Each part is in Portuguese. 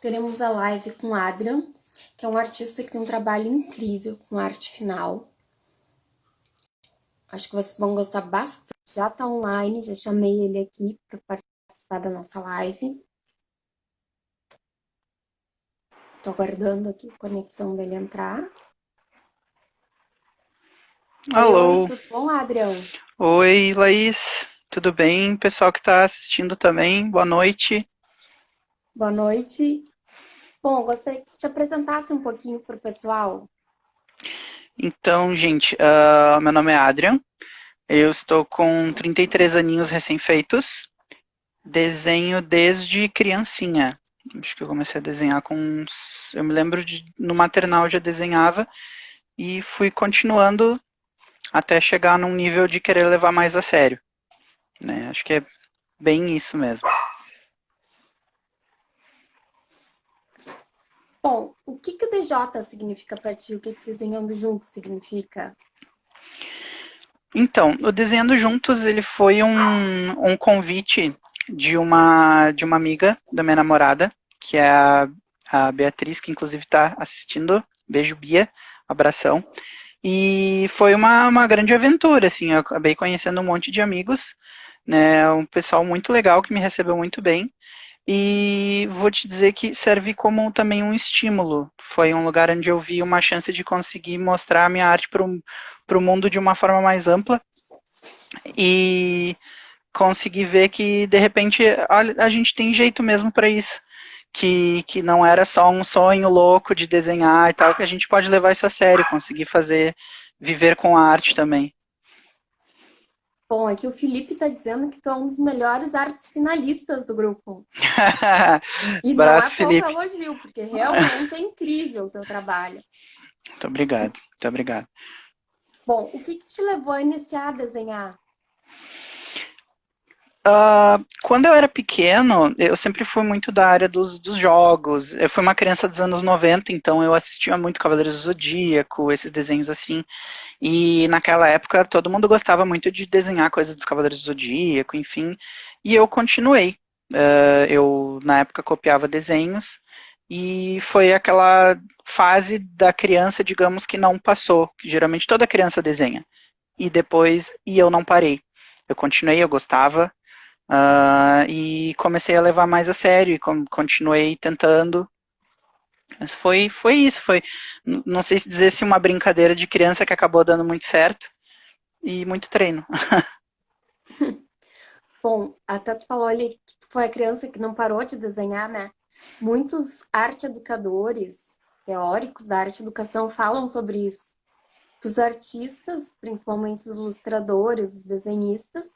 Teremos a live com Adrian, que é um artista que tem um trabalho incrível com arte final. Acho que vocês vão gostar bastante. Já está online, já chamei ele aqui para participar da nossa live. Estou aguardando aqui a conexão dele entrar. Oi, Alô, tudo bom, Adrian? oi Laís, tudo bem? Pessoal que está assistindo também, boa noite. Boa noite. Bom, gostaria que te apresentasse um pouquinho para o pessoal. Então, gente, meu nome é Adrian, eu estou com 33 aninhos recém-feitos, desenho desde criancinha. Acho que eu comecei a desenhar eu me lembro no maternal eu já desenhava e fui continuando até chegar num nível de querer levar mais a sério, né? Acho que é bem isso mesmo. Bom, o que o DJ significa para ti? O que Desenhando Juntos significa? Então, o Desenhando Juntos, ele foi um convite de uma amiga da minha namorada, que é a Beatriz, que inclusive está assistindo. Beijo, Bia, abração. E foi uma grande aventura, assim, eu acabei conhecendo um monte de amigos, né, um pessoal muito legal que me recebeu muito bem. E vou te dizer que serve como também um estímulo. Foi um lugar onde eu vi uma chance de conseguir mostrar a minha arte para o mundo de uma forma mais ampla e conseguir ver que de repente olha, a gente tem jeito mesmo para isso. Que não era só um sonho louco de desenhar e tal, que a gente pode levar isso a sério, conseguir fazer, viver com a arte também. Bom, aqui o Felipe está dizendo que tu é um dos melhores artes finalistas do grupo. E não é Abraço, pouco Felipe. elogio, porque realmente é incrível o teu trabalho. Muito obrigado, muito obrigado. Bom, o que te levou a iniciar a desenhar? Quando eu era pequeno, eu sempre fui muito da área dos jogos. Eu fui uma criança dos anos 90, então eu assistia muito Cavaleiros do Zodíaco, esses desenhos assim. E naquela época todo mundo gostava muito de desenhar coisas dos Cavaleiros do Zodíaco, enfim. E eu continuei. Eu, na época, copiava desenhos. E foi aquela fase da criança, digamos, que não passou. Que geralmente toda criança desenha. E eu não parei. Eu continuei, eu gostava. E comecei a levar mais a sério e continuei tentando. Mas foi isso, não sei se dizer se uma brincadeira de criança que acabou dando muito certo e muito treino. Bom, até tu falou ali que tu foi a criança que não parou de desenhar, né? Muitos arte-educadores, teóricos da arte-educação falam sobre isso. Que os artistas, principalmente os ilustradores, os desenhistas,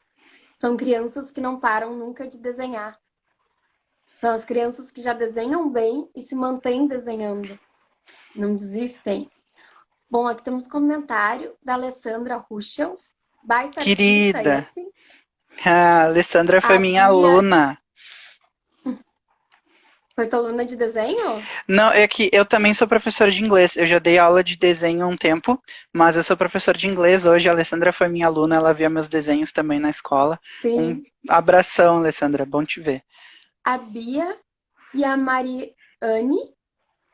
são crianças que não param nunca de desenhar. São as crianças que já desenham bem e se mantêm desenhando, não desistem. Bom, aqui temos comentário da Alessandra Ruschel, baita artista Querida, esse. a Alessandra foi A minha Bia aluna. foi tua aluna de desenho? Não, é que eu também sou professora de inglês. Eu já dei aula de desenho há um tempo, mas eu sou professor de inglês hoje. A Alessandra foi minha aluna, ela via meus desenhos também na escola. Um Sim. abração, Alessandra, bom te ver. A Bia e a Mariane,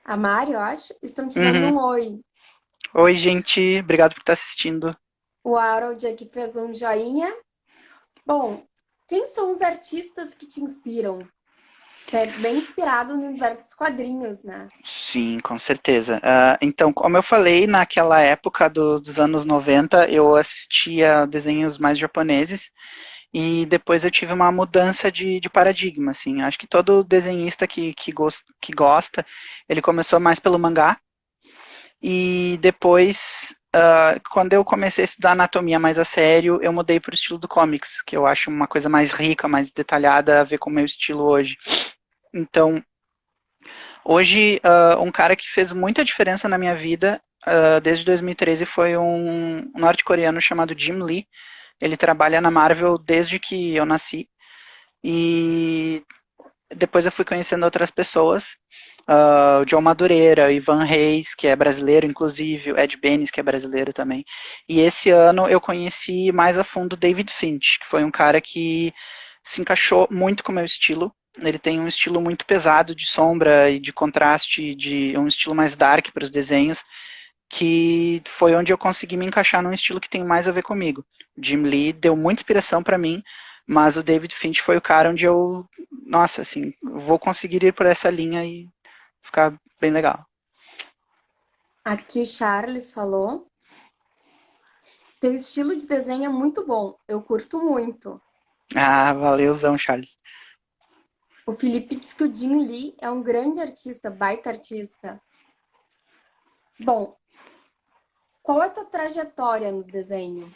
a Mari, eu acho, estão te dando Uhum. um oi. Oi, gente, obrigado por estar assistindo. O Harold aqui fez um joinha. Bom, quem são os artistas que te inspiram? Acho que é bem inspirado no universo dos quadrinhos, né? Sim, com certeza. Então, como eu falei, naquela época dos anos 90, eu assistia desenhos mais japoneses e depois eu tive uma mudança de paradigma, assim. Acho que todo desenhista que gosta, ele começou mais pelo mangá e depois, quando eu comecei a estudar anatomia mais a sério, eu mudei para o estilo do comics, que eu acho uma coisa mais rica, mais detalhada a ver com o meu estilo hoje. Então, hoje, um cara que fez muita diferença na minha vida desde 2013 foi um norte-coreano chamado Jim Lee. Ele trabalha na Marvel desde que eu nasci. E depois eu fui conhecendo outras pessoas. O John Madureira, o Ivan Reis, que é brasileiro, inclusive, o Ed Benes, que é brasileiro também. E esse ano eu conheci mais a fundo David Finch, que foi um cara que se encaixou muito com o meu estilo. ele tem um estilo muito pesado de sombra e de contraste, de um estilo mais dark para os desenhos, que foi onde eu consegui me encaixar num estilo que tem mais a ver comigo. O Jim Lee deu muita inspiração para mim, mas o David Finch foi o cara onde eu, nossa, assim, vou conseguir ir por essa linha e ficar bem legal. Aqui o Charles falou: teu estilo de desenho é muito bom, eu curto muito. Ah, valeuzão, Charles. O Felipe diz que o Jim Lee é um grande artista, baita artista. Bom, qual é a tua trajetória no desenho?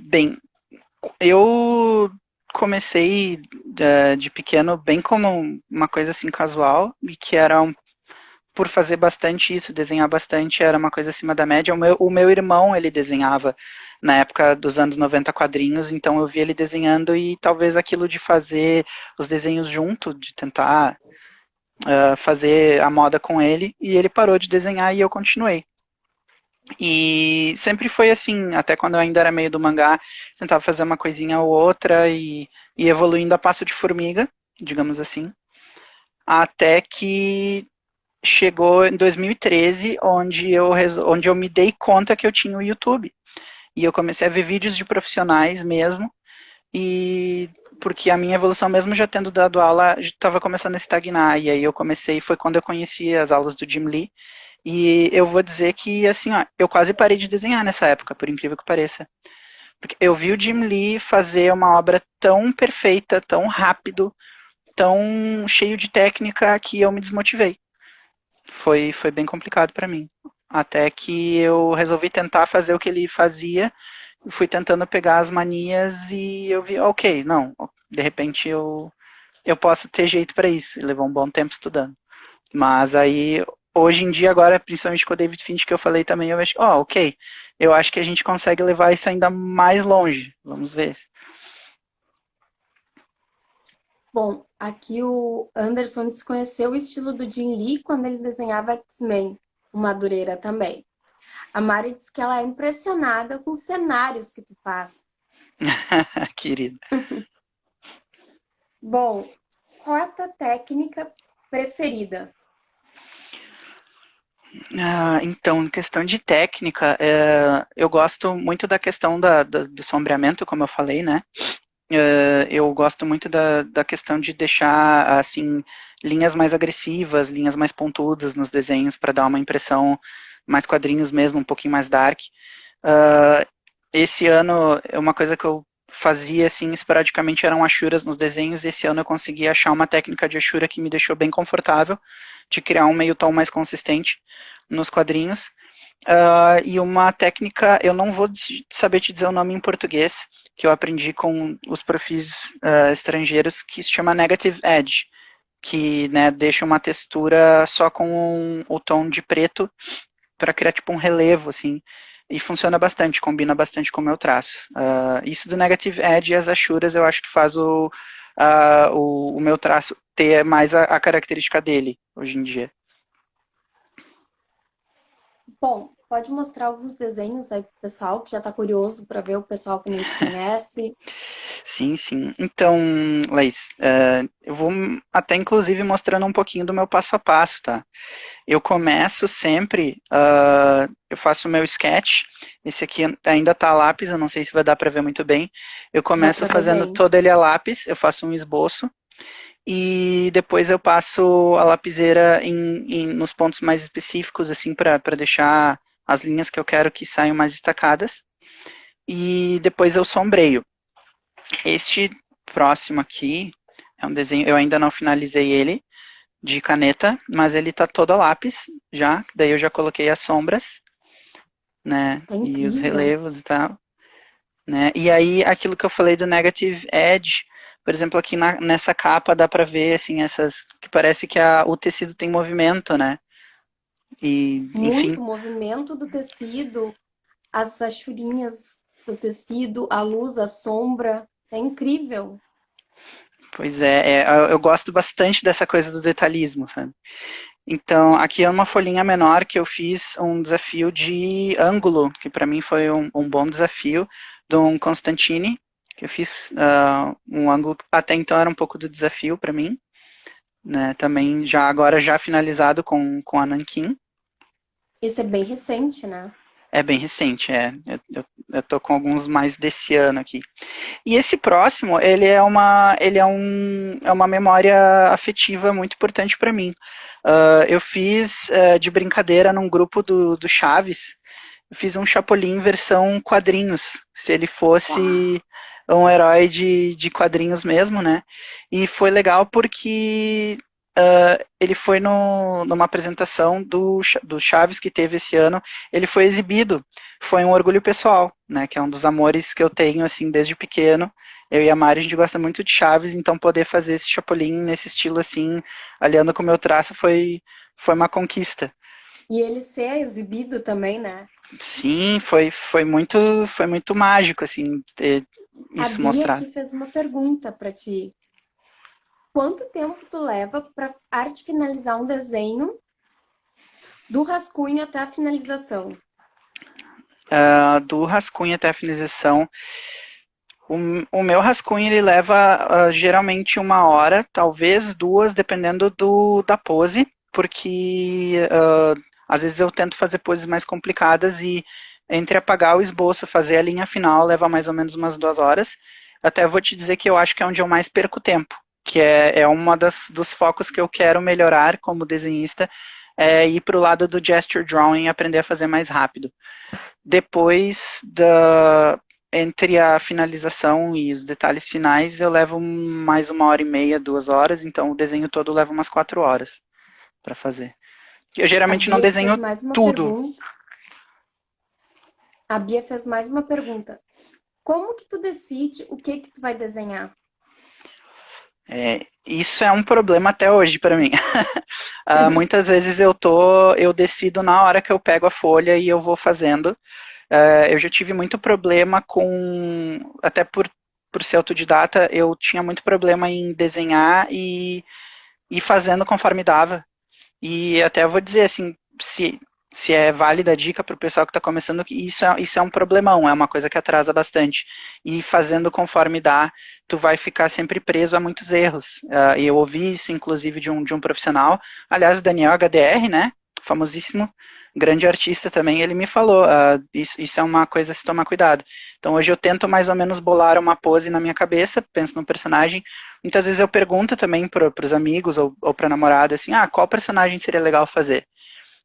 Bem, eu comecei de pequeno bem como uma coisa assim casual, e que era por fazer bastante isso, desenhar bastante, era uma coisa acima da média. O meu irmão, ele desenhava na época dos anos 90 quadrinhos, então eu vi ele desenhando e talvez aquilo de fazer os desenhos junto, de tentar fazer a moda com ele, e ele parou de desenhar e eu continuei. E sempre foi assim, até quando eu ainda era meio do mangá, tentava fazer uma coisinha ou outra e evoluindo a passo de formiga, digamos assim, até que chegou em 2013, onde eu me dei conta que eu tinha o YouTube. E eu comecei a ver vídeos de profissionais mesmo, e porque a minha evolução, mesmo já tendo dado aula, estava começando a estagnar. E aí eu comecei, foi quando eu conheci as aulas do Jim Lee, e eu vou dizer que, assim, ó, eu quase parei de desenhar nessa época, por incrível que pareça. Porque eu vi o Jim Lee fazer uma obra tão perfeita, tão rápido, tão cheio de técnica, que eu me desmotivei. Foi bem complicado para mim. Até que eu resolvi tentar fazer o que ele fazia, fui tentando pegar as manias e eu vi, ok, não, de repente eu posso ter jeito para isso. E levou um bom tempo estudando. Mas aí, hoje em dia, agora, principalmente com o David Finch, que eu falei também, eu acho, ok, eu acho que a gente consegue levar isso ainda mais longe. Vamos ver. Bom, aqui o Anderson desconheceu o estilo do Jim Lee quando ele desenhava X-Men, o Madureira também. A Mari diz que ela é impressionada com os cenários que tu faz. Querido. Bom, qual é a tua técnica preferida? Então, em questão de técnica, eu gosto muito da questão do sombreamento, como eu falei, né? Eu gosto muito da questão de deixar, assim, linhas mais agressivas, linhas mais pontudas nos desenhos, para dar uma impressão mais quadrinhos mesmo, um pouquinho mais dark. Uh, Esse ano, uma coisa que eu fazia, assim, esporadicamente eram achuras nos desenhos, e esse ano eu consegui achar uma técnica de achura que me deixou bem confortável, de criar um meio tom mais consistente nos quadrinhos. E uma técnica, eu não vou saber te dizer o nome em português, que eu aprendi com os profis estrangeiros, que se chama Negative Edge, que, né, deixa uma textura só com o tom de preto para criar tipo um relevo, assim, e funciona bastante, combina bastante com o meu traço. Isso do Negative Edge e as achuras eu acho que faz o meu traço ter mais a característica dele, hoje em dia. Bom, pode mostrar alguns desenhos aí pro pessoal que já tá curioso para ver o pessoal que não te conhece. Sim, sim. Então, Laís, eu vou até inclusive mostrando um pouquinho do meu passo a passo, tá? Eu começo sempre, eu faço o meu sketch, esse aqui ainda tá a lápis, eu não sei se vai dar para ver muito bem. Eu Dá começo para ver fazendo bem. todo ele a lápis, eu faço um esboço, e depois eu passo a lapiseira nos pontos mais específicos, assim, para deixar as linhas que eu quero que saiam mais destacadas, e depois eu sombreio. Este próximo aqui é um desenho, eu ainda não finalizei ele de caneta, mas ele tá todo a lápis já, daí eu já coloquei as sombras, né, Tá e os incrível. relevos e tal, né, e aí aquilo que eu falei do Negative Edge, por exemplo, aqui nessa capa dá pra ver, assim, essas, que parece que o tecido tem movimento, né, e, enfim, Muito movimento do tecido, as achurinhas do tecido, a luz, a sombra. É incrível. pois eu gosto bastante dessa coisa do detalhismo, sabe. Então, aqui é uma folhinha menor que eu fiz um desafio de ângulo, que para mim foi um bom desafio, de um Constantini, que eu fiz um ângulo, até então era um pouco do desafio para mim, né? Também já agora já finalizado com a Nankin. Isso é bem recente, né? É bem recente, é. Eu tô com alguns mais desse ano aqui. E esse próximo, é uma memória afetiva muito importante para mim. Eu fiz de brincadeira num grupo do Chaves, eu fiz um Chapolin versão quadrinhos, se ele Uau. fosse um herói de quadrinhos mesmo, né? E foi legal porque ele foi numa apresentação do Chaves que teve esse ano, ele foi exibido, foi um orgulho pessoal, né? Que é um dos amores que eu tenho, assim, desde pequeno. Eu e a Mari, a gente gosta muito de Chaves, então poder fazer esse Chapolin nesse estilo, assim, aliando com o meu traço, foi uma conquista. E ele ser exibido também, né? Sim, foi muito mágico, assim, ter A isso Bia mostrado. aqui fez uma pergunta para ti. Quanto tempo tu leva para arte finalizar um desenho do rascunho até a finalização? Do rascunho até a finalização, o meu rascunho ele leva geralmente 1 hora, talvez 2, dependendo da pose, porque às vezes eu tento fazer poses mais complicadas e entre apagar o esboço, fazer a linha final, leva mais ou menos umas 2 horas. Até vou te dizer que eu acho que é onde eu mais perco tempo, que é uma dos focos que eu quero melhorar como desenhista, é ir para o lado do gesture drawing e aprender a fazer mais rápido. Depois entre a finalização e os detalhes finais, eu levo mais 1 hora e meia, 2 horas, então o desenho todo leva umas 4 horas para fazer. Eu A geralmente não Bia fez desenho mais uma tudo. pergunta. A Bia fez mais uma pergunta. Como que tu decide o que tu vai desenhar? Isso é um problema até hoje para mim. Muitas vezes eu decido na hora que eu pego a folha e eu vou fazendo. Eu já tive muito problema até por ser autodidata, eu tinha muito problema em desenhar e ir fazendo conforme dava. E até eu vou dizer assim, se é válida a dica para o pessoal que está começando, que isso é um problemão, é uma coisa que atrasa bastante. E fazendo conforme dá, tu vai ficar sempre preso a muitos erros. E eu ouvi isso, inclusive, de um profissional, aliás, o Daniel HDR, né? Famosíssimo, grande artista também, ele me falou, isso é uma coisa a se tomar cuidado. Então hoje eu tento mais ou menos bolar uma pose na minha cabeça, penso no personagem. Muitas vezes eu pergunto também para os amigos ou para a namorada assim, qual personagem seria legal fazer?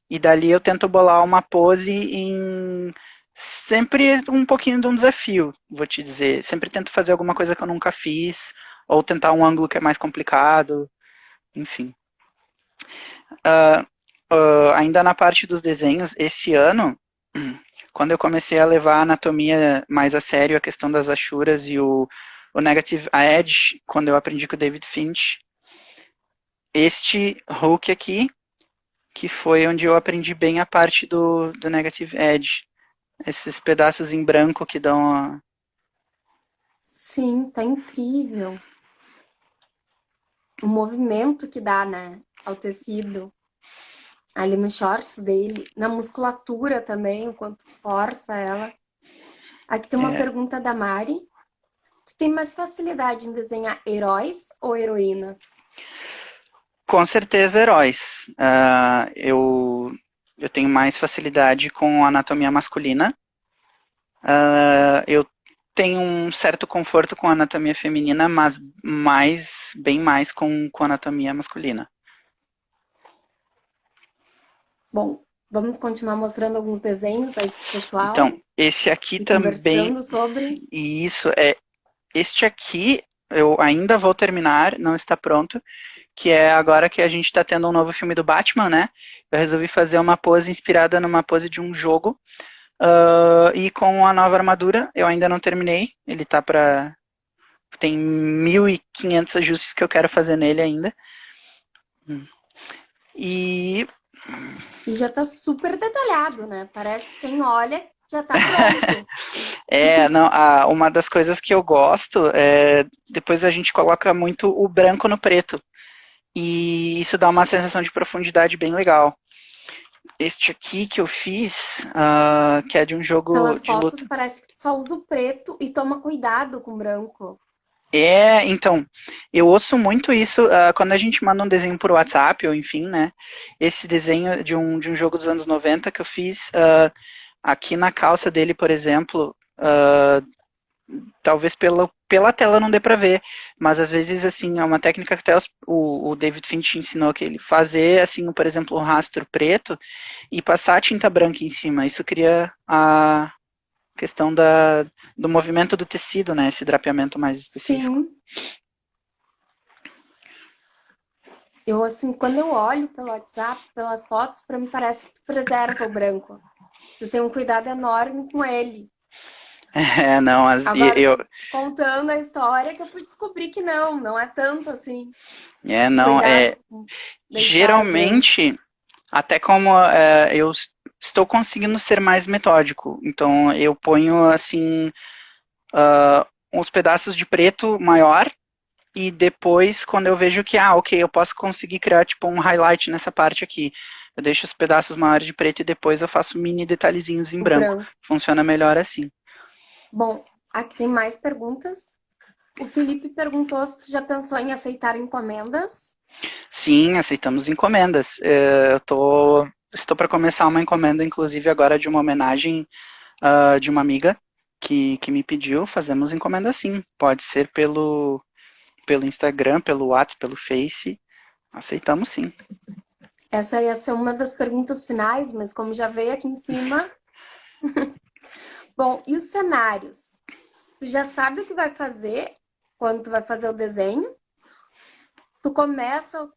E dali eu tento bolar uma pose em sempre um pouquinho de um desafio, vou te dizer. Sempre tento fazer alguma coisa que eu nunca fiz, ou tentar um ângulo que é mais complicado, enfim. Ainda na parte dos desenhos, esse ano, quando eu comecei a levar a anatomia mais a sério, a questão das achuras e o Negative Edge, quando eu aprendi com o David Finch, este Hulk aqui, que foi onde eu aprendi bem a parte do Negative Edge. Esses pedaços em branco que dão Sim, tá incrível. O movimento que dá, né, ao tecido, ali nos shorts dele, na musculatura também, o quanto força ela. Aqui tem uma é, pergunta da Mari. Tu tem mais facilidade em desenhar heróis ou heroínas? com certeza heróis. Eu tenho mais facilidade com a anatomia masculina. Eu tenho um certo conforto com a anatomia feminina, mas bem mais com a anatomia masculina. Bom, vamos continuar mostrando alguns desenhos aí pro Então, pessoal esse aqui e também, conversando sobre. e este aqui eu ainda vou terminar, não está pronto, que é agora que a gente está tendo um novo filme do Batman, né? Eu resolvi fazer uma pose inspirada numa pose de um jogo, e com a nova armadura, eu ainda não terminei, ele tá para tem 1.500 ajustes que eu quero fazer nele ainda. E E já tá super detalhado, né? Parece que quem olha já tá pronto. não, uma das coisas que eu gosto é depois a gente coloca muito o branco no preto. E isso dá uma sensação de profundidade bem legal. este aqui que eu fiz, que é de um jogo Pelas de fotos luta. parece que tu só usa o preto e toma cuidado com o branco. Então, eu ouço muito isso quando a gente manda um desenho por WhatsApp, ou enfim, né? Esse desenho de um jogo dos anos 90 que eu fiz, aqui na calça dele, por exemplo, talvez pela tela não dê pra ver, mas às vezes, assim, é uma técnica que até o David Finch ensinou que ele fazer, assim, por exemplo, um rastro preto e passar a tinta branca em cima. Isso cria a questão do movimento do tecido, né? Esse drapeamento mais específico. Sim, eu assim, quando eu olho pelo WhatsApp, pelas fotos, para mim parece que tu preserva o branco. Tu tem um cuidado enorme com ele. Não, Agora, contando a história, que eu fui descobrir que não é tanto assim. não, Cuidado com deixar o branco. geralmente, até como eu estou conseguindo ser mais metódico, então eu ponho, assim, uns pedaços de preto maior, e depois, quando eu vejo que, ok, eu posso conseguir criar, tipo, um highlight nessa parte aqui, eu deixo os pedaços maiores de preto e depois eu faço mini detalhezinhos em O branco. branco. Funciona melhor assim. Bom, aqui tem mais perguntas. O Felipe perguntou se tu já pensou em aceitar encomendas. Sim, aceitamos encomendas. Estou para começar uma encomenda, inclusive agora de uma homenagem de uma amiga que me pediu. Fazemos encomenda sim. Pode ser pelo Instagram, pelo WhatsApp, pelo Face. Aceitamos sim. Essa ia ser uma das perguntas finais, mas como já veio aqui em cima. Bom, e os cenários? Tu já sabe o que vai fazer quando tu vai fazer o desenho? Tu começa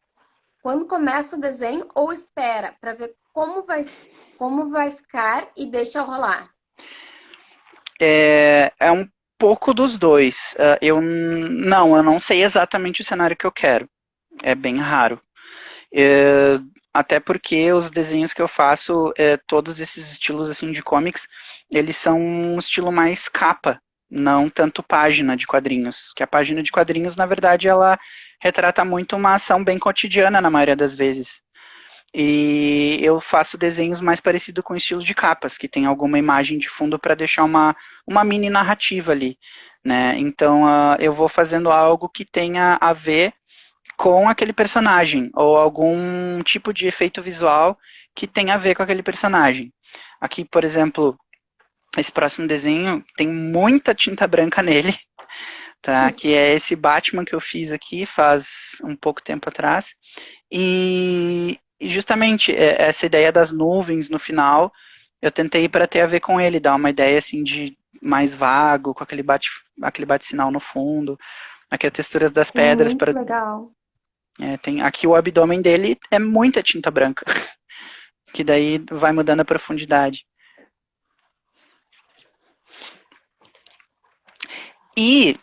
quando começa o desenho ou espera para ver como vai ficar e deixa rolar? É um pouco dos dois. Eu não sei exatamente o cenário que eu quero. É bem raro. É, até porque os desenhos que eu faço, todos esses estilos assim de comics, eles são um estilo mais capa, não tanto página de quadrinhos. Que a página de quadrinhos, na verdade, ela retrata muito uma ação bem cotidiana na maioria das vezes. E eu faço desenhos mais parecido com o estilo de capas, que tem alguma imagem de fundo para deixar uma mini narrativa ali, né? Então eu vou fazendo algo que tenha a ver com aquele personagem, ou algum tipo de efeito visual que tenha a ver com aquele personagem. Aqui, por exemplo, esse próximo desenho tem muita tinta branca nele, tá? Que é esse Batman que eu fiz aqui faz um pouco tempo atrás. E justamente essa ideia das nuvens no final, eu tentei para ter a ver com ele, dar uma ideia assim de mais vago, com aquele bate-sinal no fundo, aqui as texturas das pedras Muito para legal. tem aqui o abdômen dele é muita tinta branca, que daí vai mudando a profundidade. E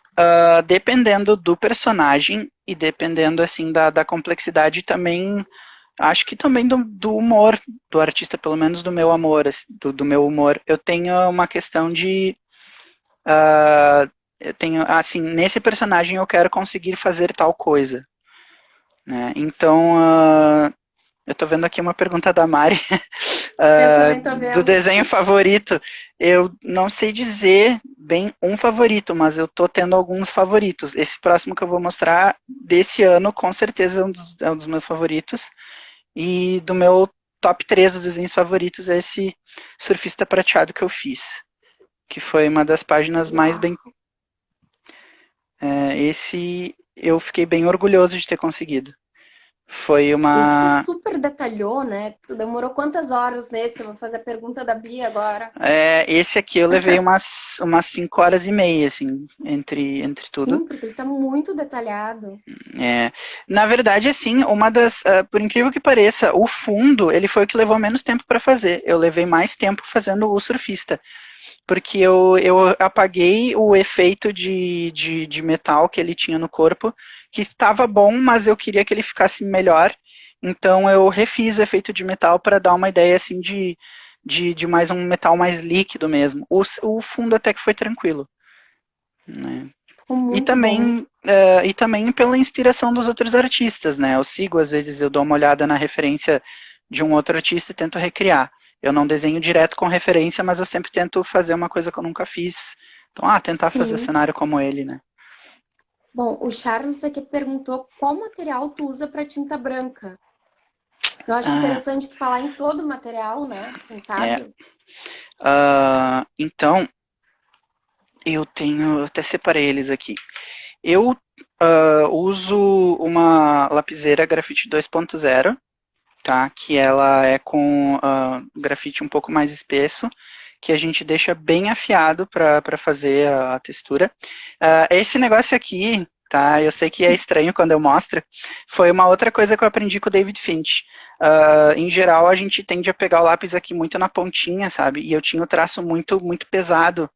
dependendo do personagem e dependendo assim da complexidade também, acho que também do humor do artista, pelo menos do meu amor, do meu humor, eu tenho uma questão de eu tenho assim nesse personagem eu quero conseguir fazer tal coisa, né? Então eu tô vendo aqui uma pergunta da Mari Eu também tô do vendo. desenho favorito. Eu não sei dizer bem um favorito, mas eu tô tendo alguns favoritos. Esse próximo que eu vou mostrar desse ano, com certeza é um dos meus favoritos. E do meu top 3 dos desenhos favoritos é esse surfista prateado que eu fiz. Que foi uma das páginas mais bem. Uau. Esse eu fiquei bem orgulhoso de ter conseguido. Foi Esse tu uma. super detalhou, né? Tu demorou quantas horas nesse? Eu vou fazer a pergunta da Bia agora. Esse aqui eu levei umas 5 horas e meia, assim, entre tudo. Sim, porque ele tá muito detalhado. É, na verdade, assim, por incrível que pareça, o fundo, ele foi o que levou menos tempo para fazer. Eu levei mais tempo fazendo o surfista, porque eu apaguei o efeito de metal que ele tinha no corpo, que estava bom, mas eu queria que ele ficasse melhor. Então eu refiz o efeito de metal para dar uma ideia assim de mais um metal mais líquido mesmo. O fundo até que foi tranquilo, né? Ficou E muito bom. também, e também pela inspiração dos outros artistas, né? Eu sigo, às vezes eu dou uma olhada na referência de um outro artista e tento recriar. Eu não desenho direto com referência, mas eu sempre tento fazer uma coisa que eu nunca fiz. Então, tentar fazer Sim. cenário como ele, né? Bom, o Charles aqui perguntou qual material tu usa para tinta branca. Eu acho Ah, interessante tu falar em todo o material, né? Quem é. sabe? Então, eu até separei eles aqui. Eu uso uma lapiseira grafite 2.0, tá? Que ela é com grafite um pouco mais espesso, que a gente deixa bem afiado para fazer a textura. Esse negócio aqui, tá? Eu sei que é estranho quando eu mostro. Foi uma outra coisa que eu aprendi com o David Finch. Em geral, a gente tende a pegar o lápis aqui muito na pontinha, sabe? E eu tinha o traço muito, muito pesado.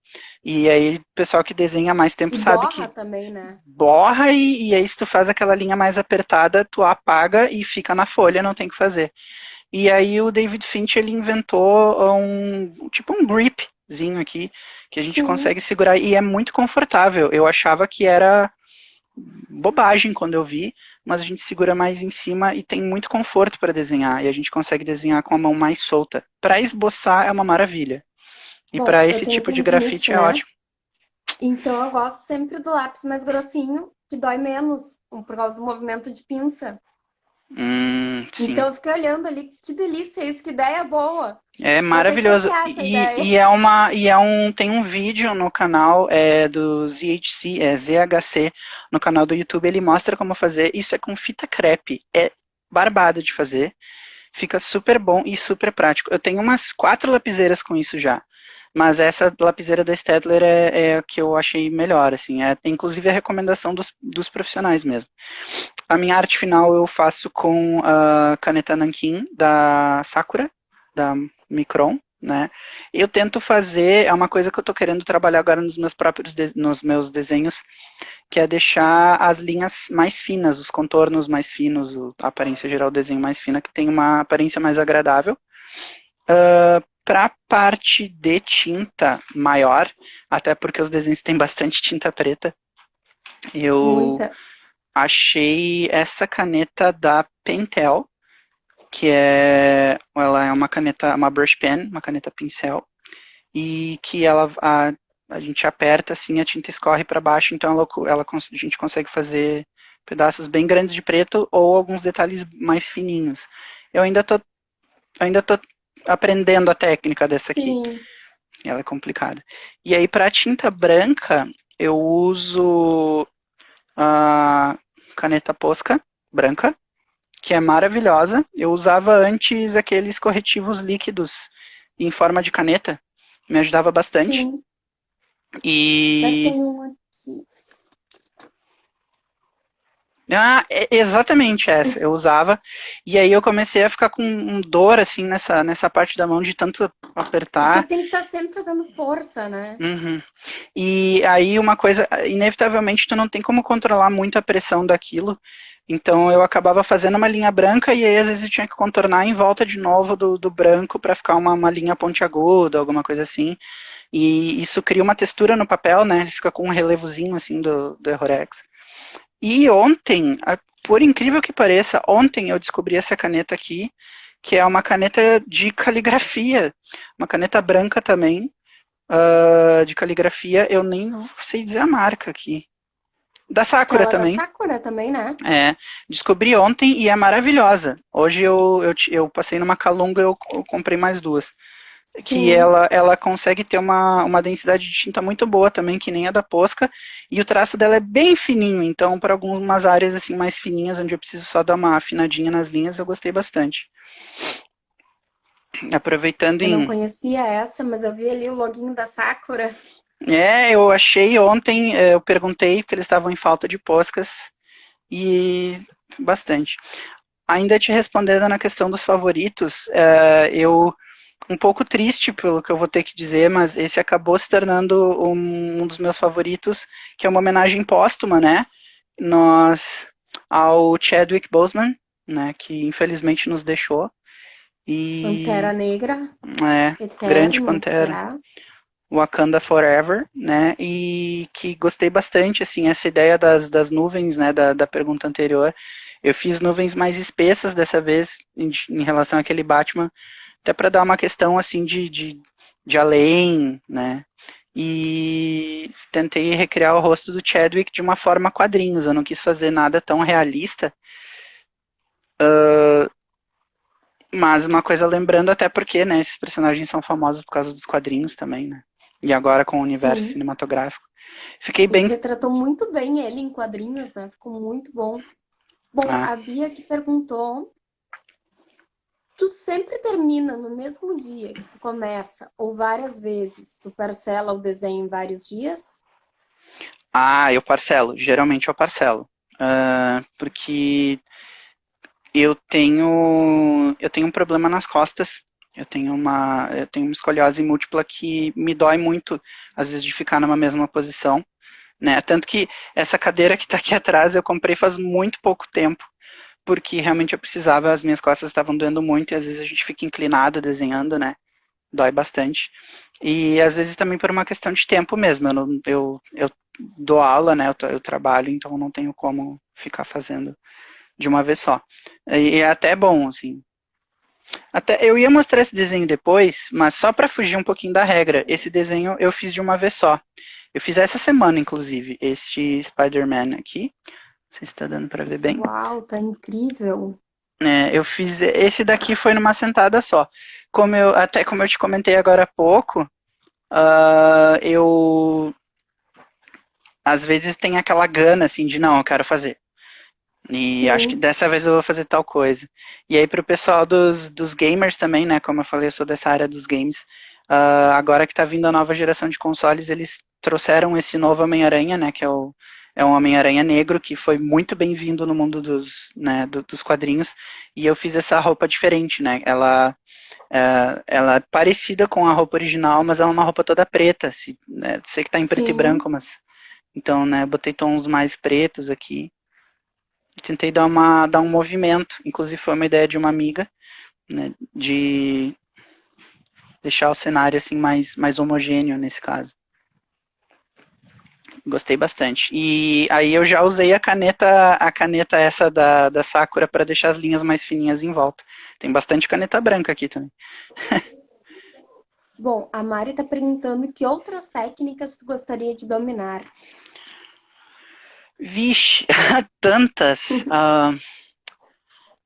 E aí, o pessoal que desenha há mais tempo E sabe borra que também, né? borra e aí se tu faz aquela linha mais apertada, tu apaga e fica na folha, não tem o que fazer. E aí o David Finch ele inventou tipo um gripzinho aqui que a gente Sim. consegue segurar e é muito confortável. Eu achava que era bobagem quando eu vi, mas a gente segura mais em cima e tem muito conforto para desenhar e a gente consegue desenhar com a mão mais solta. Para esboçar é uma maravilha. E Bom, para eu esse tenho tipo de tendinite, grafite é né? ótimo. Então eu gosto sempre do lápis mais grossinho, que dói menos, por causa do movimento de pinça. Sim. Então eu fiquei olhando ali, que delícia isso, que ideia boa. É Vou até maravilhoso. copiar essa ideia. Tem um vídeo no canal do ZHC, ZHC, no canal do YouTube, ele mostra como fazer. Isso é com fita crepe. É barbado de fazer. Fica super bom e super prático. Eu tenho umas 4 lapiseiras com isso já. Mas essa lapiseira da Staedtler é a que eu achei melhor, assim. É inclusive a recomendação dos profissionais mesmo. A minha arte final eu faço com a caneta Nankin da Sakura, da Micron, né? Eu tento fazer, é uma coisa que eu estou querendo trabalhar agora nos meus desenhos, que é deixar as linhas mais finas, os contornos mais finos, a aparência geral do desenho mais fina, que tem uma aparência mais agradável. Para a parte de tinta maior, até porque os desenhos têm bastante tinta preta, eu Muita. achei essa caneta da Pentel, ela é uma caneta, uma brush pen, uma caneta pincel, e que a gente aperta assim, a tinta escorre para baixo, então a gente consegue fazer pedaços bem grandes de preto ou alguns detalhes mais fininhos. Eu ainda tô aprendendo a técnica dessa aqui, Sim. ela é complicada. E aí para tinta branca, eu uso a caneta Posca branca, que é maravilhosa. Eu usava antes aqueles corretivos líquidos em forma de caneta, me ajudava bastante. Sim. Até E. tem um aqui. É exatamente essa, eu usava. E aí eu comecei a ficar com dor, assim, nessa parte da mão de tanto Porque apertar. tem que estar sempre fazendo força, né? Uhum. E aí uma coisa, inevitavelmente tu não tem como controlar muito a pressão daquilo. Então eu acabava fazendo uma linha branca e aí às vezes eu tinha que contornar em volta de novo do branco para ficar uma linha pontiaguda, alguma coisa assim. E isso cria uma textura no papel, né? Ele fica com um relevozinho assim do Errorex. E ontem, por incrível que pareça, ontem eu descobri essa caneta aqui, que é uma caneta de caligrafia, uma caneta branca também, de caligrafia, eu nem sei dizer a marca aqui. Da Acho que Sakura ela é da também. Sakura também, né? Descobri ontem e é maravilhosa. Hoje eu passei numa Calunga e eu comprei mais 2. Que Sim. ela consegue ter uma densidade de tinta muito boa também, que nem a da Posca, e o traço dela é bem fininho, então para algumas áreas assim mais fininhas, onde eu preciso só dar uma afinadinha nas linhas, eu gostei bastante. Aproveitando Eu não em... conhecia essa, mas eu vi ali o loginho da Sakura. Eu achei ontem, eu perguntei, porque eles estavam em falta de Poscas, e bastante. Ainda te respondendo na questão dos favoritos, eu um pouco triste pelo que eu vou ter que dizer, mas esse acabou se tornando um dos meus favoritos, que é uma homenagem póstuma, né? Nós ao Chadwick Boseman, né? Que infelizmente nos deixou. Pantera E Negra, grande eterno Pantera, será. Wakanda Forever, né? E que gostei bastante, assim, essa ideia das nuvens, né? Da pergunta anterior. Eu fiz nuvens mais espessas dessa vez em relação àquele Batman, até para dar uma questão assim de além, né? E tentei recriar o rosto do Chadwick de uma forma quadrinhos. Eu não quis fazer nada tão realista, mas uma coisa lembrando até porque, né, esses personagens são famosos por causa dos quadrinhos também, né? E agora com o universo Sim. cinematográfico. Fiquei E tu bem. retratou muito bem ele em quadrinhos, né? Ficou muito bom. Bom, Ah, a Bia que perguntou, tu sempre termina no mesmo dia que tu começa, ou várias vezes, tu parcela o desenho em vários dias? eu parcelo. Geralmente eu parcelo. Porque eu tenho um problema nas costas. Eu tenho uma escoliose múltipla que me dói muito, às vezes, de ficar numa mesma posição, né? Tanto que essa cadeira que está aqui atrás eu comprei faz muito pouco tempo, porque realmente eu precisava, as minhas costas estavam doendo muito e às vezes a gente fica inclinado desenhando, né? Dói bastante. E às vezes também por uma questão de tempo mesmo. Eu dou aula, né? Eu trabalho, então não tenho como ficar fazendo de uma vez só. E é até bom, assim. Até eu ia mostrar esse desenho depois, mas só para fugir um pouquinho da regra, esse desenho eu fiz de uma vez só. Eu fiz essa semana, inclusive, este Spider-Man aqui. Não sei se está dando para ver bem. Uau, tá incrível. Eu fiz esse daqui foi numa sentada só. Como eu te comentei agora há pouco, eu às vezes tem aquela gana assim de não, eu quero fazer. E acho que Sim, dessa vez eu vou fazer tal coisa. E aí pro pessoal dos gamers também, né? Como eu falei, eu sou dessa área dos games. Agora que tá vindo a nova geração de consoles, eles trouxeram esse novo Homem-Aranha, né? Que é um Homem-Aranha negro, que foi muito bem-vindo no mundo dos quadrinhos. E eu fiz essa roupa diferente, né? Ela é parecida com a roupa original, mas ela é uma roupa toda preta. Né, sei que tá em preto e sim. branco, mas... Então, né, botei tons mais pretos aqui. Tentei dar um movimento. Inclusive foi uma ideia de uma amiga, né, de deixar o cenário assim mais homogêneo nesse caso. Gostei bastante. E aí eu já usei a caneta essa da Sakura para deixar as linhas mais fininhas em volta. Tem bastante caneta branca aqui também. Bom, a Mari tá perguntando que outras técnicas tu gostaria de dominar. Vixe, tantas.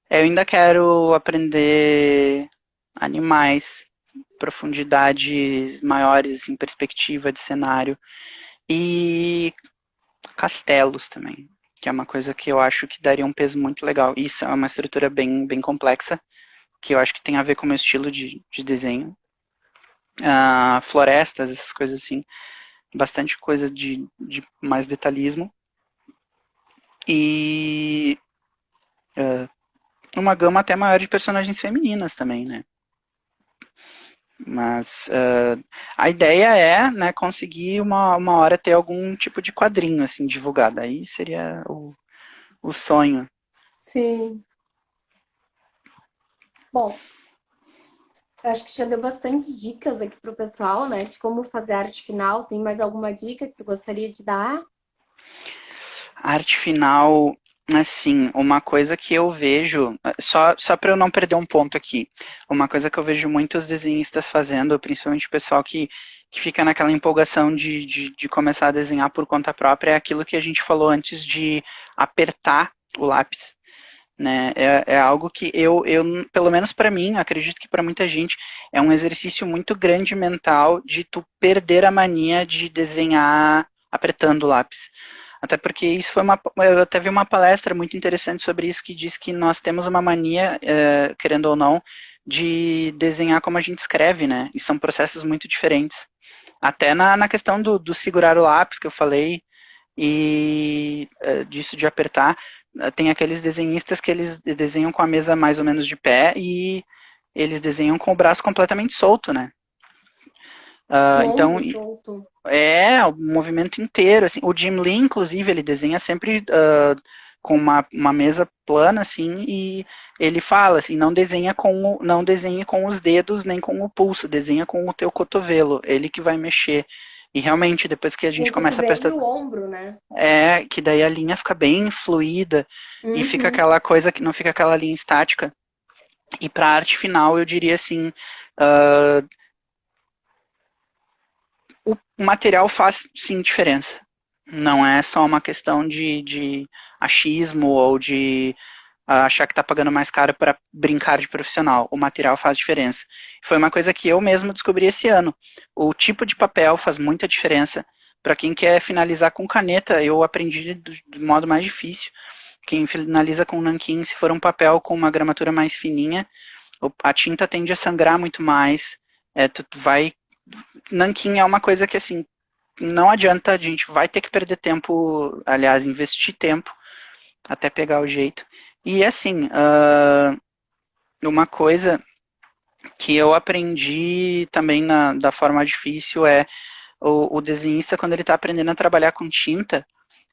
Eu ainda quero aprender animais, profundidades maiores em perspectiva de cenário e castelos também, que é uma coisa que eu acho que daria um peso muito legal. Isso é uma estrutura bem complexa, que eu acho que tem a ver com o meu estilo de desenho. Florestas, essas coisas assim, bastante coisa de mais detalhismo. E uma gama até maior de personagens femininas também, né? Mas a ideia é, né, conseguir uma hora ter algum tipo de quadrinho assim divulgado. Aí seria o sonho. Sim. Bom, eu acho que já deu bastante dicas aqui pro pessoal, né, de como fazer arte final. Tem mais alguma dica que tu gostaria de dar? A arte final, assim, uma coisa que eu vejo, só para eu não perder um ponto aqui, uma coisa que eu vejo muitos desenhistas fazendo, principalmente o pessoal que fica naquela empolgação de começar a desenhar por conta própria, é aquilo que a gente falou antes de apertar o lápis. Né? É algo que pelo menos para mim, acredito que para muita gente, é um exercício muito grande mental de tu perder a mania de desenhar apertando o lápis. Até porque isso eu até vi uma palestra muito interessante sobre isso que diz que nós temos uma mania, querendo ou não, de desenhar como a gente escreve, né? E são processos muito diferentes. Até na questão do segurar o lápis que eu falei, e disso de apertar, tem aqueles desenhistas que eles desenham com a mesa mais ou menos de pé e eles desenham com o braço completamente solto, né? Então Longo, solto. é o movimento inteiro, assim. O Jim Lee, inclusive, ele desenha sempre com uma mesa plana, assim, e ele fala assim, não desenhe com os dedos nem com o pulso, desenha com o teu cotovelo, ele que vai mexer. E realmente, depois que a E gente o começa a cotovelo prestar... e o ombro, né? Que daí a linha fica bem fluida e fica Uhum. aquela coisa que não fica aquela linha estática. E para a arte final, eu diria assim, uh, o material faz sim diferença. Não é só uma questão de achismo ou de achar que está pagando mais caro para brincar de profissional. O material faz diferença. Foi uma coisa que eu mesmo descobri esse ano. O tipo de papel faz muita diferença. Para quem quer finalizar com caneta, eu aprendi do modo mais difícil. Quem finaliza com nanquim, se for um papel com uma gramatura mais fininha, a tinta tende a sangrar muito mais. Tu vai. Nanquim é uma coisa que assim não adianta, a gente vai ter que perder tempo, aliás, investir tempo até pegar o jeito. E assim, uma coisa que eu aprendi também da forma difícil é o desenhista, quando ele está aprendendo a trabalhar com tinta,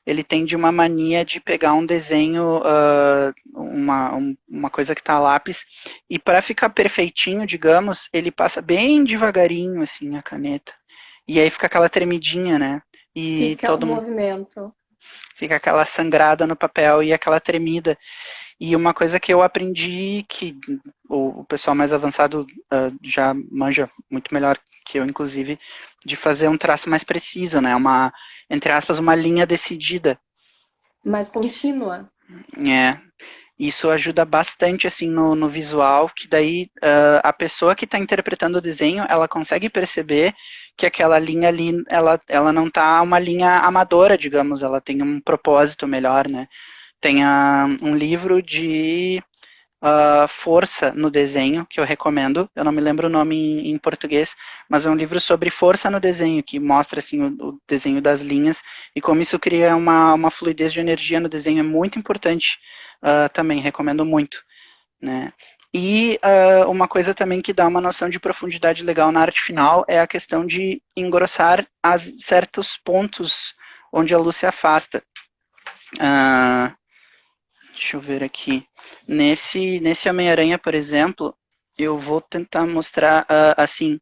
ele tem de uma mania de pegar um desenho, uma coisa que está a lápis, e para ficar perfeitinho, digamos, ele passa bem devagarinho assim a caneta. E aí fica aquela tremidinha, né? E Fica o todo mundo movimento. fica aquela sangrada no papel e aquela tremida. E uma coisa que eu aprendi, que o pessoal mais avançado já manja muito melhor que eu, inclusive, de fazer um traço mais preciso, né? Entre aspas, uma linha decidida. Mais contínua. É, isso ajuda bastante, assim, no visual, que daí a pessoa que está interpretando o desenho, ela consegue perceber que aquela linha ali, ela não tá uma linha amadora, digamos, ela tem um propósito melhor, né? Tem um livro de força no desenho, que eu recomendo. Eu não me lembro o nome em português, mas é um livro sobre força no desenho, que mostra assim, o desenho das linhas e como isso cria uma fluidez de energia no desenho. É muito importante também, recomendo muito. Né? E uma coisa também que dá uma noção de profundidade legal na arte final é a questão de engrossar certos pontos onde a luz se afasta. Uh, Deixa eu ver aqui. Nesse Homem-Aranha, por exemplo, eu vou tentar mostrar assim,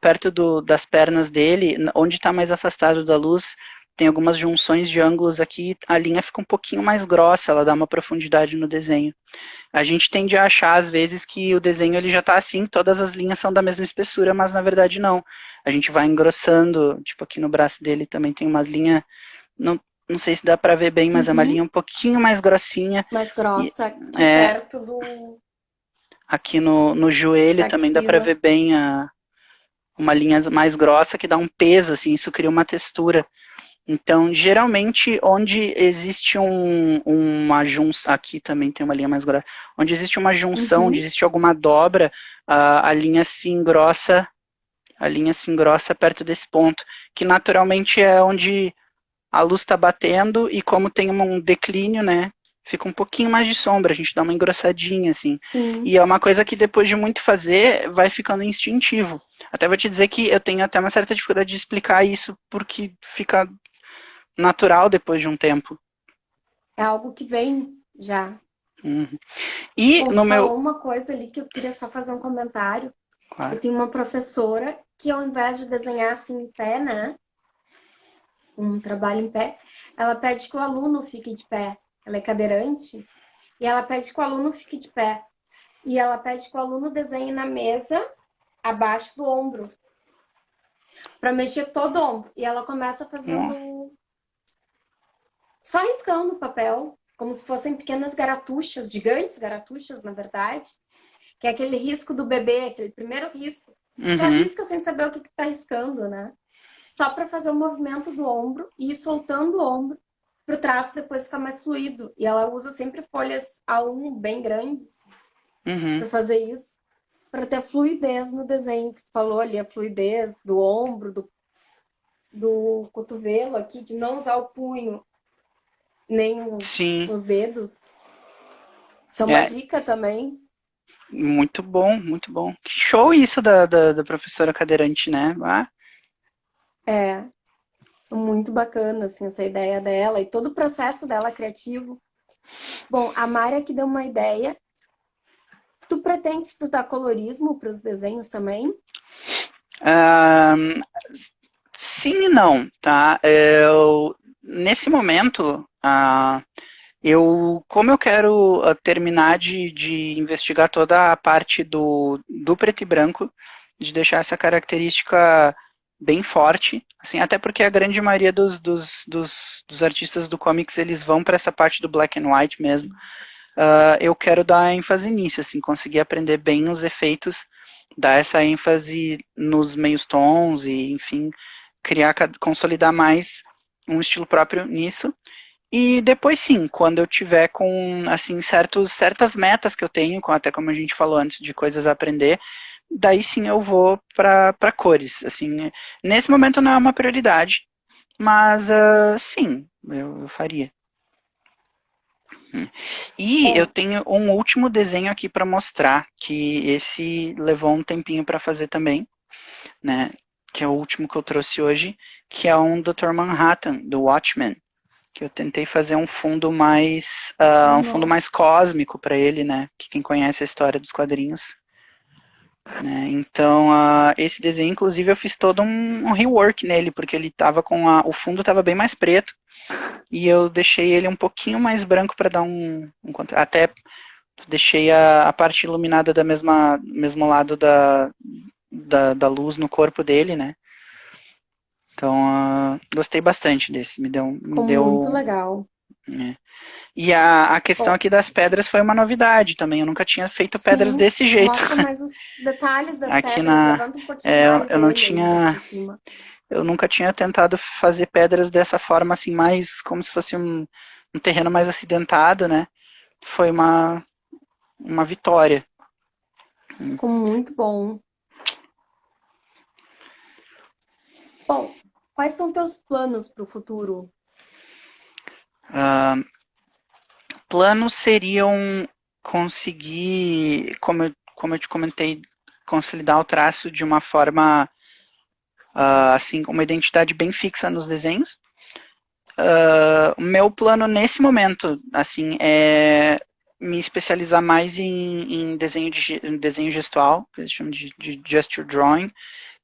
perto das pernas dele, onde está mais afastado da luz, tem algumas junções de ângulos aqui, a linha fica um pouquinho mais grossa, ela dá uma profundidade no desenho. A gente tende a achar, às vezes, que o desenho ele já está assim, todas as linhas são da mesma espessura, mas na verdade não. A gente vai engrossando, tipo aqui no braço dele também tem umas linhas, não, não sei se dá para ver bem, mas é uma linha Uhum. um pouquinho mais grossinha. Mais E grossa aqui é, perto aqui no joelho da também dá para axila. ver bem uma linha mais grossa que dá um peso, assim, isso cria uma textura. Então, geralmente, onde existe uma junção, aqui também tem uma linha mais grossa, onde existe uma junção, onde Uhum. existe alguma dobra, a linha se engrossa, perto desse ponto, que naturalmente é onde a luz está batendo e como tem um declínio, né, fica um pouquinho mais de sombra, a gente dá uma engrossadinha, assim. Sim. E é uma coisa que depois de muito fazer, vai ficando instintivo. Até vou te dizer que eu tenho até uma certa dificuldade de explicar isso, porque fica natural depois de um tempo. É algo que vem já. Uhum. E Bom, no tu meu. falou uma coisa ali que eu queria só fazer um comentário. Eu Claro. tenho uma professora que, ao invés de desenhar assim em pé, né? Um trabalho em pé, ela pede que o aluno fique de pé. Ela é cadeirante e ela pede que o aluno fique de pé. E ela pede que o aluno desenhe na mesa, abaixo do ombro, para mexer todo o ombro. E ela começa fazendo só riscando o papel, como se fossem pequenas garatuchas, gigantes garatuchas, na verdade, que é aquele risco do bebê, aquele primeiro risco. Só Uhum. risca sem saber o que está riscando, né? Só para fazer o movimento do ombro e ir soltando o ombro para o traço depois ficar mais fluido. E ela usa sempre folhas A1 bem grandes Uhum. para fazer isso, para ter fluidez no desenho que tu falou ali, a fluidez do ombro, do cotovelo aqui, de não usar o punho nem Sim. os dedos. Isso é uma É dica também. muito bom, muito bom. Que show isso da professora cadeirante, né? É muito bacana, assim, essa ideia dela e todo o processo dela criativo. Bom, a Mari aqui deu uma ideia. Tu pretende estudar colorismo para os desenhos também? Ah, Sim e não, tá? Nesse momento, como eu quero terminar de investigar toda a parte do preto e branco, de deixar essa característica bem forte, assim, até porque a grande maioria dos artistas do comics, eles vão para essa parte do black and white mesmo. Eu quero dar ênfase nisso, assim, conseguir aprender bem os efeitos, dar essa ênfase nos meios tons e, enfim, consolidar mais um estilo próprio nisso. E depois sim, quando eu tiver com assim certas metas que eu tenho, até como a gente falou antes, de coisas a aprender, daí sim eu vou para cores. Assim, nesse momento não é uma prioridade, mas sim, eu faria. E eu Bom, tenho um último desenho aqui para mostrar, que esse levou um tempinho para fazer também, né? Que é o último que eu trouxe hoje, que é um Dr. Manhattan, do Watchmen, que eu tentei fazer um fundo nossa, mais cósmico para ele, né? Que quem conhece a história dos quadrinhos, né? Então, esse desenho, inclusive, eu fiz todo um rework nele, porque ele tava o fundo tava bem mais preto e eu deixei ele um pouquinho mais branco para dar até deixei a parte iluminada da mesmo lado da luz no corpo dele, né? Então, gostei bastante desse, me ficou muito deu, legal. né? E a questão Bom, aqui das pedras foi uma novidade também. Eu nunca tinha feito pedras sim, desse jeito. mostra mais os detalhes das Aqui pedras, na. levanta um pouquinho É, mais eu não ele aí tinha. por cima. Eu nunca tinha tentado fazer pedras dessa forma, assim, mais como se fosse um terreno mais acidentado, né? Foi uma vitória. Ficou muito bom. Bom, quais são teus planos para o futuro? Planos seriam conseguir, como eu te comentei, consolidar o traço de uma forma, assim, uma identidade bem fixa nos desenhos. O meu plano nesse momento, assim, é me especializar mais em desenho gestual, que eles chamam de gesture drawing,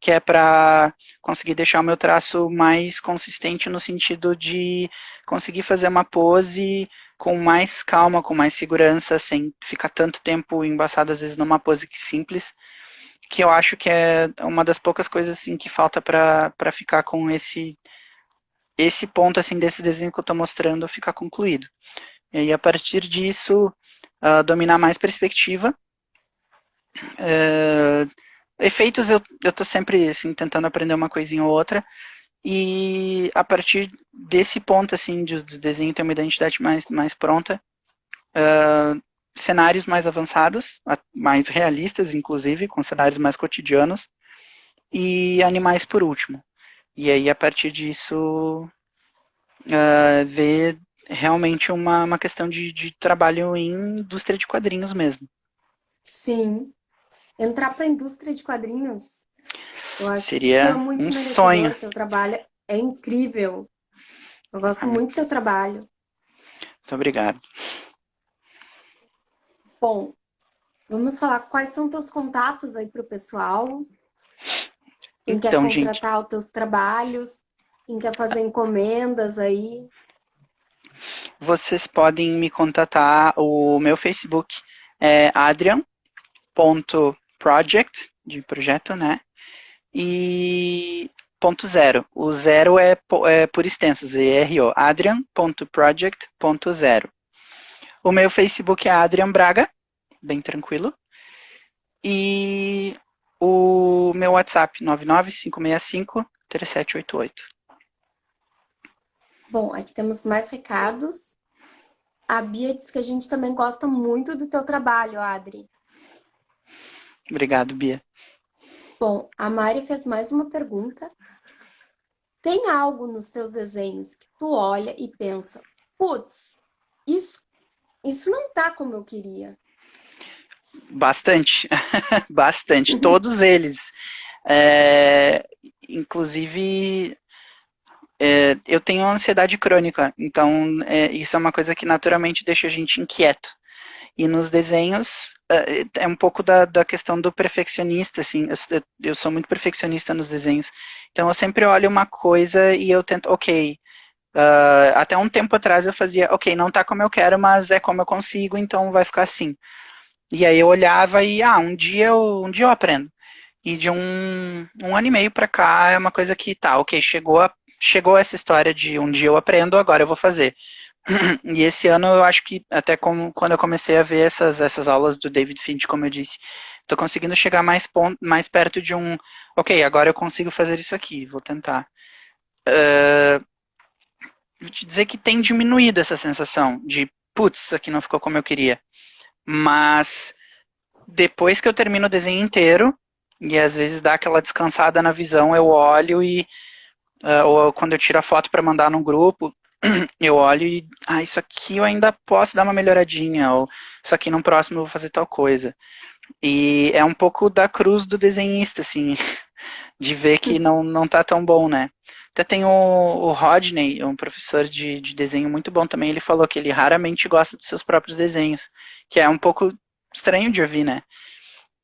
que é para conseguir deixar o meu traço mais consistente no sentido de conseguir fazer uma pose com mais calma, com mais segurança, sem ficar tanto tempo embaçado às vezes numa pose simples, que eu acho que é uma das poucas coisas assim que falta para ficar com esse ponto assim desse desenho que eu estou mostrando ficar concluído. E aí a partir disso dominar mais perspectiva. Uh, Efeitos eu tô sempre assim, tentando aprender uma coisinha ou outra. E a partir desse ponto assim do desenho ter uma identidade mais pronta, cenários mais avançados, mais realistas, inclusive, com cenários mais cotidianos, e animais por último. E aí, a partir disso, ver realmente uma questão de trabalho em indústria de quadrinhos mesmo. Sim, entrar para a indústria de quadrinhos, eu acho que tu é Seria muito um sonho. merecedor, teu trabalho é incrível. Eu gosto muito do teu trabalho. Muito obrigado. Bom, vamos falar quais são teus contatos aí para o pessoal, quem quer Então, gente, contratar os teus trabalhos, quem quer fazer encomendas aí. vocês podem me contatar. O meu Facebook é adrian.project, de projeto, né? E ponto zero. O zero é por extenso, ZRO. Adrian.project.0. O meu Facebook é Adrian Braga, bem tranquilo. E o meu WhatsApp, 995653788. Bom, aqui temos mais recados. A Bia diz que a gente também gosta muito do teu trabalho, Adri. Obrigado, Bia. Bom, a Mari fez mais uma pergunta. Tem algo nos teus desenhos que tu olha e pensa, putz, isso, isso não tá como eu queria. Bastante, bastante. Todos eles. É, inclusive, eu tenho ansiedade crônica, então isso é uma coisa que naturalmente deixa a gente inquieto. E nos desenhos, é um pouco da questão do perfeccionista, assim, eu sou muito perfeccionista nos desenhos, então eu sempre olho uma coisa e eu tento, ok, até um tempo atrás eu fazia, ok, não tá como eu quero, mas é como eu consigo, então vai ficar assim. E aí eu olhava e, um dia eu aprendo. E de um ano e meio pra cá é uma coisa que tá, ok, chegou essa história de um dia eu aprendo, agora eu vou fazer. E esse ano eu acho que, até quando eu comecei a ver essas aulas do David Finch, como eu disse, estou conseguindo chegar mais perto de ok, agora eu consigo fazer isso aqui, vou tentar. Vou te dizer que tem diminuído essa sensação de, putz, isso aqui não ficou como eu queria. Mas depois que eu termino o desenho inteiro, e às vezes dá aquela descansada na visão, eu olho ou quando eu tiro a foto para mandar num grupo, eu olho e, isso aqui eu ainda posso dar uma melhoradinha, ou isso aqui no próximo eu vou fazer tal coisa. E é um pouco da cruz do desenhista, assim, de ver que não tá tão bom, né? Até tem o Rodney, um professor de desenho muito bom também, ele falou que ele raramente gosta dos seus próprios desenhos, que é um pouco estranho de ouvir, né?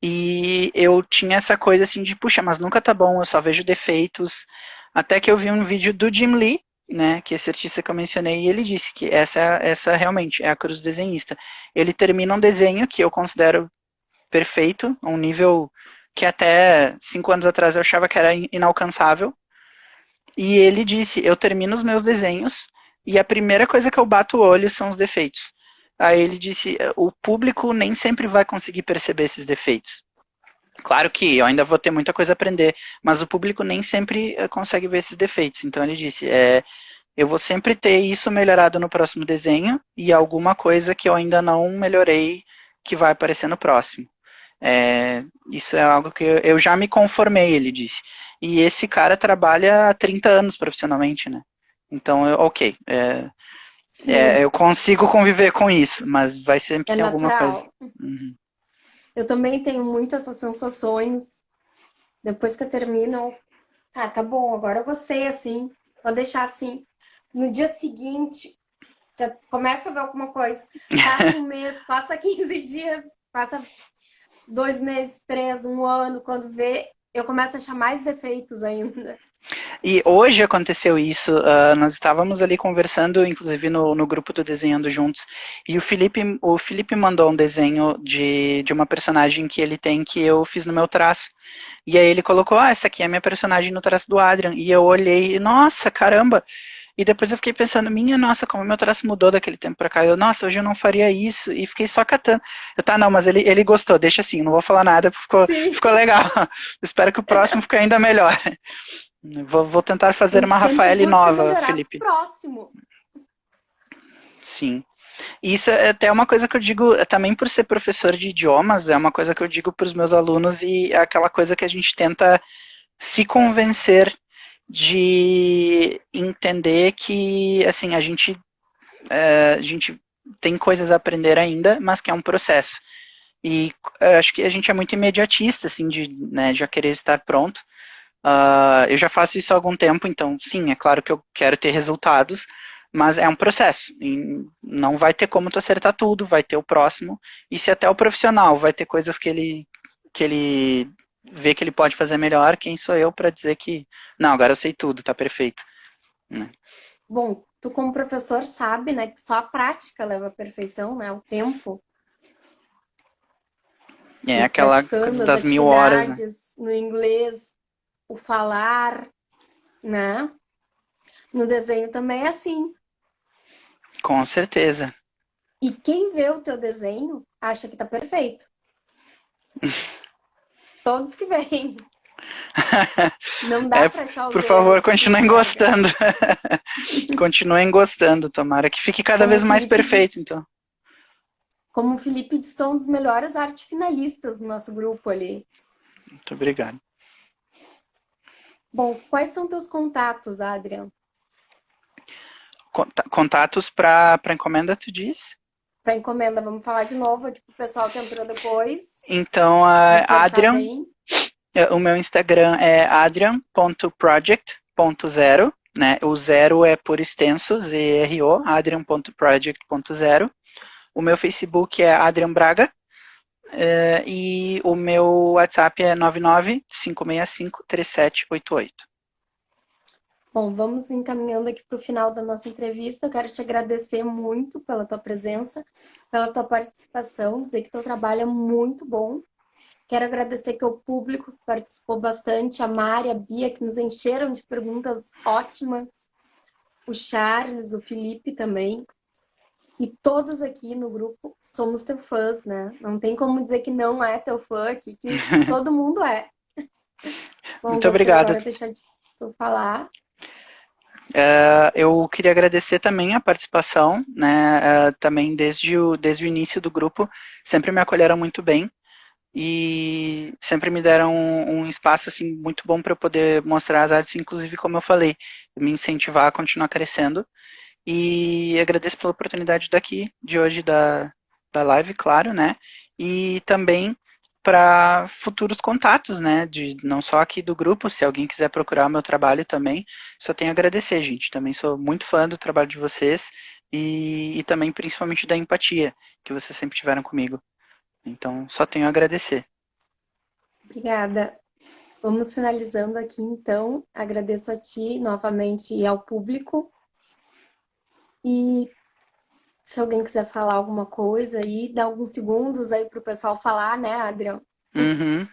E eu tinha essa coisa assim de, puxa, mas nunca tá bom, eu só vejo defeitos. Até que eu vi um vídeo do Jim Lee, né, que é esse artista que eu mencionei, e ele disse que essa realmente é a cruz do desenhista. Ele termina um desenho que eu considero perfeito, um nível que até 5 anos atrás eu achava que era inalcançável. E ele disse, eu termino os meus desenhos e a primeira coisa que eu bato o olho são os defeitos. Aí ele disse, o público nem sempre vai conseguir perceber esses defeitos. Claro que eu ainda vou ter muita coisa a aprender, mas o público nem sempre consegue ver esses defeitos. Então ele disse, eu vou sempre ter isso melhorado no próximo desenho e alguma coisa que eu ainda não melhorei que vai aparecer no próximo. Isso é algo que eu já me conformei, ele disse. E esse cara trabalha há 30 anos profissionalmente, né? Então, ok, Sim, eu consigo conviver com isso, mas vai sempre é ter alguma coisa. natural. Uhum. Eu também tenho muitas essas sensações. Depois que eu termino, tá bom, agora eu gostei assim, vou deixar assim. No dia seguinte, já começa a ver alguma coisa. Passa um mês, passa 15 dias, passa 2 meses, três, um ano, quando vê, eu começo a achar mais defeitos ainda. E hoje aconteceu isso, nós estávamos ali conversando, inclusive no grupo do Desenhando Juntos, e o Felipe mandou um desenho de uma personagem que ele tem que eu fiz no meu traço. E aí ele colocou, essa aqui é a minha personagem no traço do Adrian. E eu olhei, nossa, caramba! E depois eu fiquei pensando, minha nossa, como meu traço mudou daquele tempo pra cá. Nossa, hoje eu não faria isso. E fiquei só catando. Não, mas ele gostou, deixa assim, não vou falar nada, Sim, ficou legal. Espero que o próximo fique ainda melhor. Vou tentar a fazer gente uma sempre Rafaele busca nova, melhorar pro Felipe. próximo. Sim. E isso é até uma coisa que eu digo, também por ser professor de idiomas, é uma coisa que eu digo para os meus alunos e é aquela coisa que a gente tenta se convencer de entender que, assim, a gente tem coisas a aprender ainda, mas que é um processo. E acho que a gente é muito imediatista, assim, de né, já querer estar pronto. Eu já faço isso há algum tempo, então sim, é claro que eu quero ter resultados, mas é um processo. E não vai ter como tu acertar tudo, vai ter o próximo. E se até o profissional vai ter coisas que ele vê que ele pode fazer melhor, quem sou eu para dizer que não, agora eu sei tudo, tá perfeito. Né? Bom, tu como professor sabe, né, que só a prática leva à perfeição, né? O tempo. É Ir aquela praticando coisa as das 1000 horas, né? atividades no inglês, o falar, né? No desenho também é assim. Com certeza. E quem vê o teu desenho acha que tá perfeito. Todos que vêm. Não dá É, para achar os por favor, erros que tu continuem enxerga. gostando. Continuem gostando, tomara que fique cada Como o vez mais Felipe perfeito, diz, então. como o Felipe diz, tu é um dos melhores arte finalistas do nosso grupo ali. Muito obrigado. Bom, quais são teus contatos, Adrian? Contatos para encomenda, tu diz? Para encomenda, vamos falar de novo aqui pro pessoal que entrou depois. Então, Reforçar Adrian, bem. o meu Instagram é adrian.project.0, né? O zero é por extenso, ZRO, adrian.project.0. O meu Facebook é Adrian Braga, e o meu WhatsApp é 995653788. Bom, vamos encaminhando aqui para o final da nossa entrevista. Eu quero te agradecer muito pela tua presença, pela tua participação, dizer que teu trabalho é muito bom. Quero agradecer que o público que participou bastante, a Mari, a Bia, que nos encheram de perguntas ótimas, o Charles, o Felipe também. E todos aqui no grupo somos teus fãs, né? Não tem como dizer que não é teu fã aqui, que todo mundo é. Bom, Muito gostaria obrigado. agora de deixar de tu falar. Eu queria agradecer também a participação, né? Também desde o início do grupo, sempre me acolheram muito bem e sempre me deram um espaço assim muito bom para eu poder mostrar as artes, inclusive como eu falei, me incentivar a continuar crescendo. E agradeço pela oportunidade daqui, de hoje, da live, claro, né? E também para futuros contatos, né? Não só aqui do grupo, se alguém quiser procurar o meu trabalho também, só tenho a agradecer, gente. Também sou muito fã do trabalho de vocês e também principalmente da empatia que vocês sempre tiveram comigo. Então, só tenho a agradecer. Obrigada. Vamos finalizando aqui, então. Agradeço a ti novamente e ao público. E se alguém quiser falar alguma coisa aí, dá alguns segundos aí para o pessoal falar, né, Adriano? Uhum.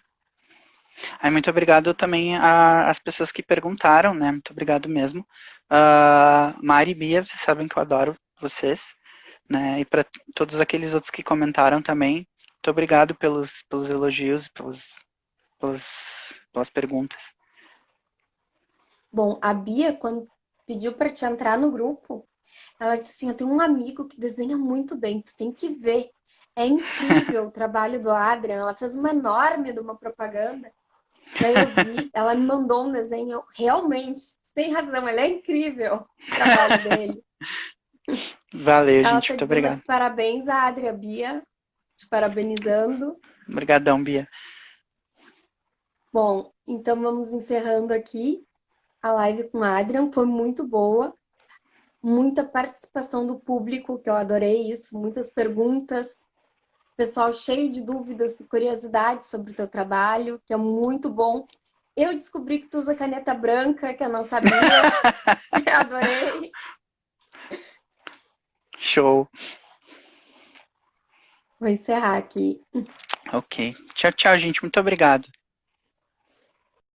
Muito obrigado também às pessoas que perguntaram, né? Muito obrigado mesmo. Mari e Bia, vocês sabem que eu adoro vocês, né? E para todos aqueles outros que comentaram também, muito obrigado pelos elogios, pelas perguntas. Bom, a Bia, quando pediu para te entrar no grupo, ela disse assim: eu tenho um amigo que desenha muito bem, tu tem que ver. É incrível o trabalho do Adrian. Ela fez uma enorme de uma propaganda. Daí eu vi, ela me mandou um desenho. Realmente, você tem razão, ele é incrível o trabalho dele. Valeu, Ela gente, tá muito dizendo obrigado. parabéns à Adria, Bia, te parabenizando. Obrigadão, Bia. Bom, então vamos encerrando aqui a live com a Adrian. Foi muito boa, muita participação do público, que eu adorei isso, muitas perguntas, pessoal cheio de dúvidas e curiosidades sobre o teu trabalho, que é muito bom. Eu descobri que tu usa caneta branca, que eu não sabia. Adorei. Show. Vou encerrar aqui. Ok. Tchau, tchau, gente. Muito obrigado.